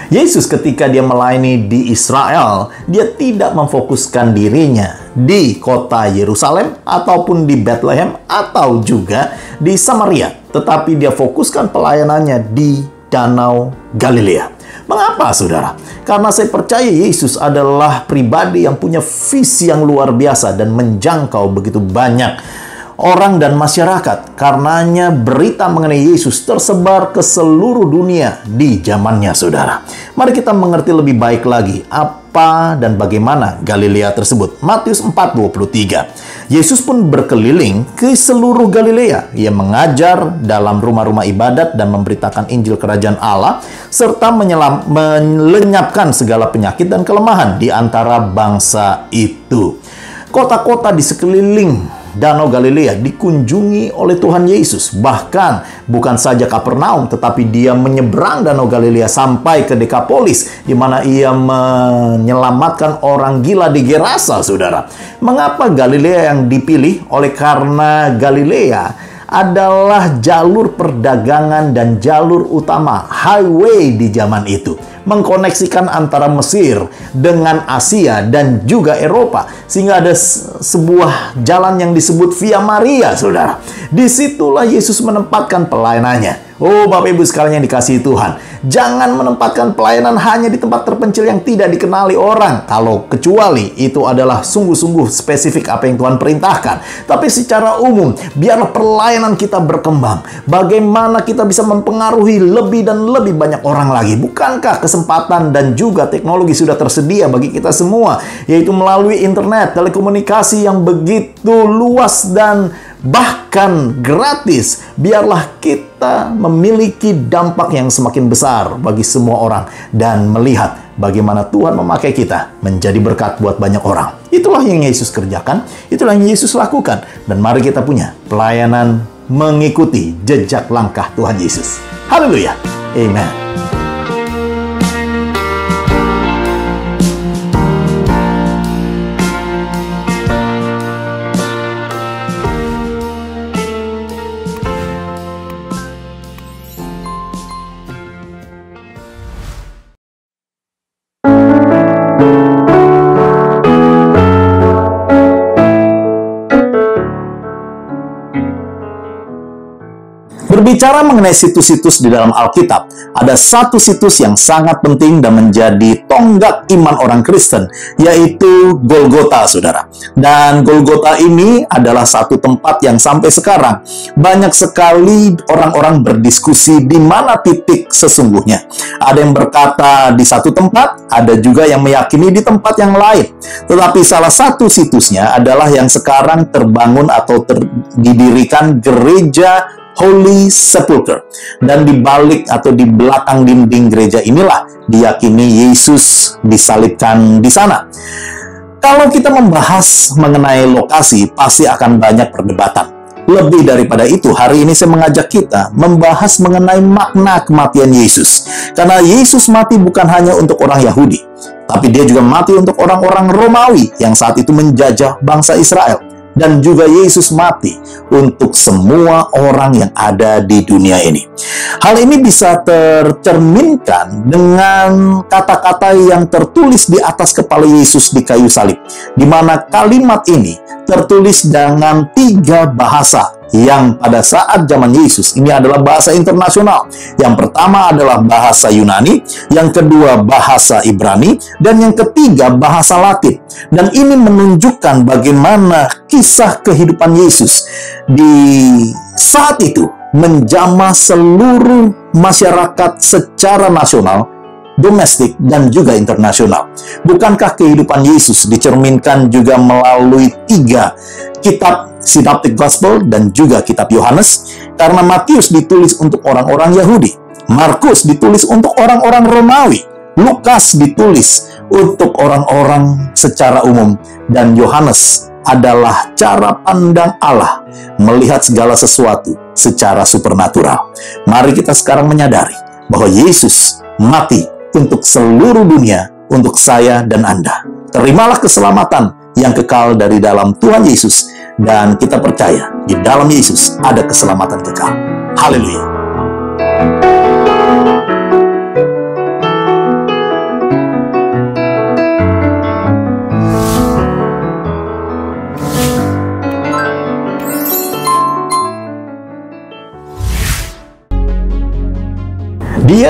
Yesus ketika dia melayani di Israel, dia tidak memfokuskan dirinya di kota Yerusalem ataupun di Bethlehem atau juga di Samaria, tetapi dia fokuskan pelayanannya di Danau Galilea. Mengapa, saudara? Karena saya percaya Yesus adalah pribadi yang punya visi yang luar biasa dan menjangkau begitu banyak orang dan masyarakat. Karenanya berita mengenai Yesus tersebar ke seluruh dunia di zamannya, saudara. Mari kita mengerti lebih baik lagi apa dan bagaimana Galilea tersebut. Matius 4:23. Yesus pun berkeliling ke seluruh Galilea. Ia mengajar dalam rumah-rumah ibadat dan memberitakan Injil Kerajaan Allah, serta melenyapkan segala penyakit dan kelemahan di antara bangsa itu. Kota-kota di sekeliling Danau Galilea dikunjungi oleh Tuhan Yesus. Bahkan bukan saja Kapernaum, tetapi dia menyeberang Danau Galilea sampai ke Dekapolis, di mana ia menyelamatkan orang gila di Gerasa, saudara. Mengapa Galilea yang dipilih? Oleh karena Galilea adalah jalur perdagangan dan jalur utama, highway di zaman itu, mengkoneksikan antara Mesir dengan Asia dan juga Eropa, sehingga ada sebuah jalan yang disebut Via Maria, saudara. Disitulah Yesus menempatkan pelayanannya. Oh, Bapak Ibu sekalian yang dikasihi Tuhan, jangan menempatkan pelayanan hanya di tempat terpencil yang tidak dikenali orang, kalau kecuali itu adalah sungguh-sungguh spesifik apa yang Tuhan perintahkan. Tapi secara umum, biarlah pelayanan kita berkembang. Bagaimana kita bisa mempengaruhi lebih dan lebih banyak orang lagi? Bukankah kesempatan dan juga teknologi sudah tersedia bagi kita semua, yaitu melalui internet, telekomunikasi yang begitu luas dan bahkan gratis? Biarlah kita memiliki dampak yang semakin besar bagi semua orang dan melihat bagaimana Tuhan memakai kita menjadi berkat buat banyak orang. Itulah yang Yesus kerjakan, itulah yang Yesus lakukan, dan mari kita punya pelayanan mengikuti jejak langkah Tuhan Yesus. Haleluya. Amen. Berbicara mengenai situs-situs di dalam Alkitab, ada satu situs yang sangat penting dan menjadi tonggak iman orang Kristen, yaitu Golgota, saudara. Dan Golgota ini adalah satu tempat yang sampai sekarang banyak sekali orang-orang berdiskusi di mana titik sesungguhnya. Ada yang berkata di satu tempat, ada juga yang meyakini di tempat yang lain. Tetapi salah satu situsnya adalah yang sekarang terbangun atau didirikan gereja Holy Sepulchre. Dan di balik atau di belakang dinding gereja inilah diyakini Yesus disalibkan di sana. Kalau kita membahas mengenai lokasi, pasti akan banyak perdebatan. Lebih daripada itu, hari ini saya mengajak kita membahas mengenai makna kematian Yesus. Karena Yesus mati bukan hanya untuk orang Yahudi, tapi dia juga mati untuk orang-orang Romawi yang saat itu menjajah bangsa Israel. Dan juga Yesus mati untuk semua orang yang ada di dunia ini. Hal ini bisa tercerminkan dengan kata-kata yang tertulis di atas kepala Yesus di kayu salib, di mana kalimat ini tertulis dengan 3 bahasa yang pada saat zaman Yesus ini adalah bahasa internasional. Yang pertama adalah bahasa Yunani, yang kedua bahasa Ibrani, dan yang ketiga bahasa Latin. Dan ini menunjukkan bagaimana kisah kehidupan Yesus di saat itu menjamah seluruh masyarakat secara nasional, domestik, dan juga internasional. Bukankah kehidupan Yesus dicerminkan juga melalui 3 kitab Synoptic Gospel dan juga kitab Yohanes? Karena Matius ditulis untuk orang-orang Yahudi, Markus ditulis untuk orang-orang Romawi, Lukas ditulis untuk orang-orang secara umum, dan Yohanes adalah cara pandang Allah melihat segala sesuatu secara supernatural. Mari kita sekarang menyadari bahwa Yesus mati untuk seluruh dunia, untuk saya dan Anda. Terimalah keselamatan yang kekal dari dalam Tuhan Yesus, dan kita percaya di dalam Yesus ada keselamatan kekal. Haleluya.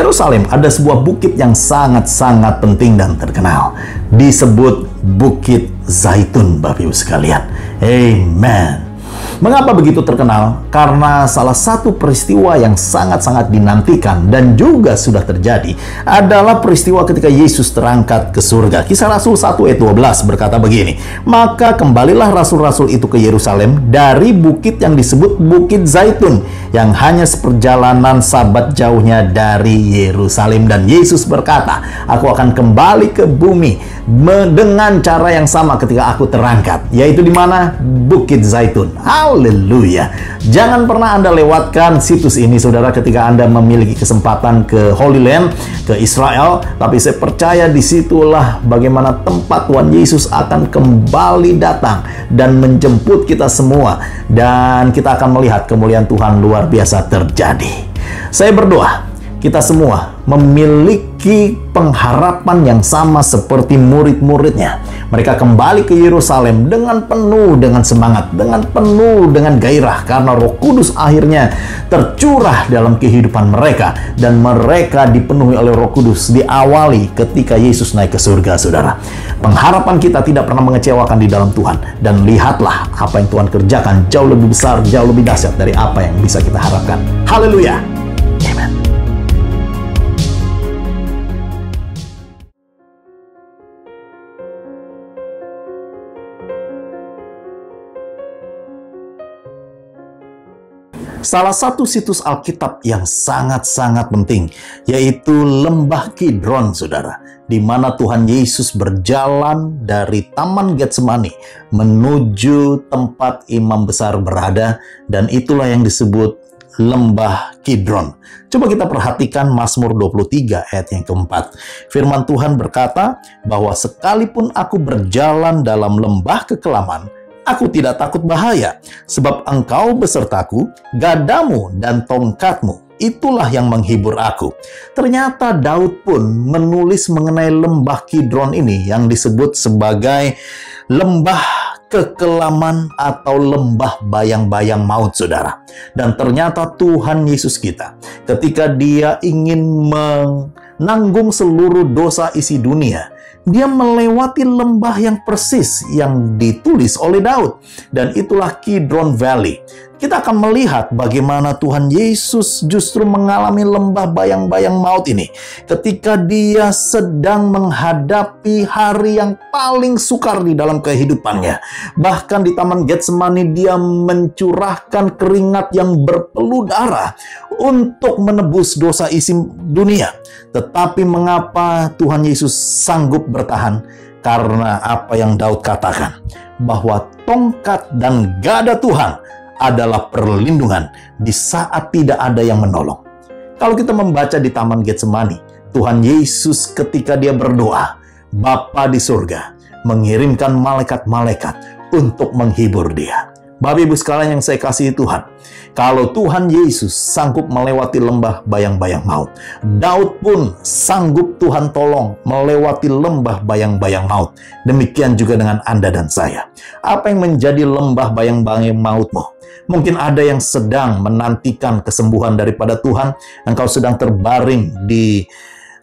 Yerusalem ada sebuah bukit yang sangat-sangat penting dan terkenal. Disebut Bukit Zaitun, Bapak Ibu sekalian. Amen. Mengapa begitu terkenal? Karena salah satu peristiwa yang sangat-sangat dinantikan dan juga sudah terjadi adalah peristiwa ketika Yesus terangkat ke surga. Kisah Rasul 1 ayat 12 berkata begini, "Maka kembalilah rasul-rasul itu ke Yerusalem dari bukit yang disebut Bukit Zaitun, yang hanya seperjalanan sabat jauhnya dari Yerusalem. Dan Yesus berkata, aku akan kembali ke bumi dengan cara yang sama ketika aku terangkat." Yaitu di mana? Bukit Zaitun. Haleluya. Jangan pernah Anda lewatkan situs ini, saudara, ketika Anda memiliki kesempatan ke Holy Land, ke Israel. Tapi saya percaya disitulah bagaimana tempat Tuhan Yesus akan kembali datang dan menjemput kita semua. Dan kita akan melihat kemuliaan Tuhan luar biasa terjadi. Saya berdoa, kita semua memiliki pengharapan yang sama seperti murid-muridnya. Mereka kembali ke Yerusalem dengan penuh dengan semangat, dengan penuh dengan gairah, karena Roh Kudus akhirnya tercurah dalam kehidupan mereka, dan mereka dipenuhi oleh Roh Kudus diawali ketika Yesus naik ke surga, saudara. Pengharapan kita tidak pernah mengecewakan di dalam Tuhan, dan lihatlah apa yang Tuhan kerjakan jauh lebih besar, jauh lebih dahsyat dari apa yang bisa kita harapkan. Haleluya. Amen. Salah satu situs Alkitab yang sangat-sangat penting, yaitu Lembah Kidron, saudara, di mana Tuhan Yesus berjalan dari Taman Getsemani menuju tempat imam besar berada, dan itulah yang disebut Lembah Kidron. Coba kita perhatikan Mazmur 23 ayat yang keempat. Firman Tuhan berkata bahwa sekalipun aku berjalan dalam lembah kekelaman, aku tidak takut bahaya, sebab engkau besertaku, gadamu dan tongkatmu, itulah yang menghibur aku. Ternyata Daud pun menulis mengenai lembah Kidron ini yang disebut sebagai lembah kekelaman atau lembah bayang-bayang maut, saudara. Dan ternyata Tuhan Yesus kita, ketika dia ingin menanggung seluruh dosa isi dunia, dia melewati lembah yang persis yang ditulis oleh Daud. Dan itulah Kidron Valley. Kita akan melihat bagaimana Tuhan Yesus justru mengalami lembah bayang-bayang maut ini ketika dia sedang menghadapi hari yang paling sukar di dalam kehidupannya. Bahkan di Taman Getsemani dia mencurahkan keringat yang berpeluh darah untuk menebus dosa isi dunia. Tetapi mengapa Tuhan Yesus sanggup bertahan? Karena apa yang Daud katakan, bahwa tongkat dan gada Tuhan adalah perlindungan di saat tidak ada yang menolong. Kalau kita membaca di Taman Getsemani, Tuhan Yesus ketika dia berdoa, Bapa di surga mengirimkan malaikat-malaikat untuk menghibur dia. Bapak Ibu sekalian yang saya kasihi Tuhan, kalau Tuhan Yesus sanggup melewati lembah bayang-bayang maut, Daud pun sanggup Tuhan tolong melewati lembah bayang-bayang maut. Demikian juga dengan Anda dan saya. Apa yang menjadi lembah bayang-bayang mautmu? Mungkin ada yang sedang menantikan kesembuhan daripada Tuhan. Engkau sedang terbaring di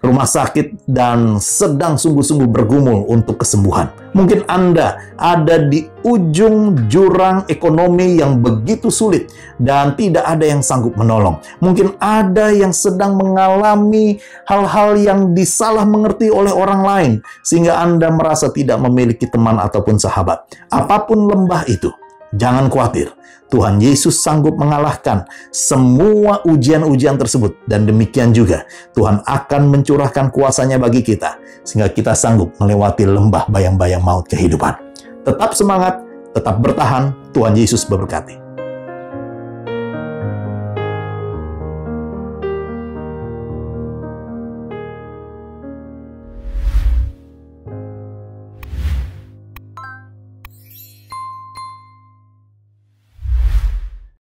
rumah sakit dan sedang sungguh-sungguh bergumul untuk kesembuhan. Mungkin Anda ada di ujung jurang ekonomi yang begitu sulit dan tidak ada yang sanggup menolong. Mungkin ada yang sedang mengalami hal-hal yang disalah mengerti oleh orang lain sehingga Anda merasa tidak memiliki teman ataupun sahabat. Apapun lembah itu, jangan khawatir. Tuhan Yesus sanggup mengalahkan semua ujian-ujian tersebut. Dan demikian juga Tuhan akan mencurahkan kuasanya bagi kita, sehingga kita sanggup melewati lembah bayang-bayang maut kehidupan. Tetap semangat, tetap bertahan. Tuhan Yesus memberkati.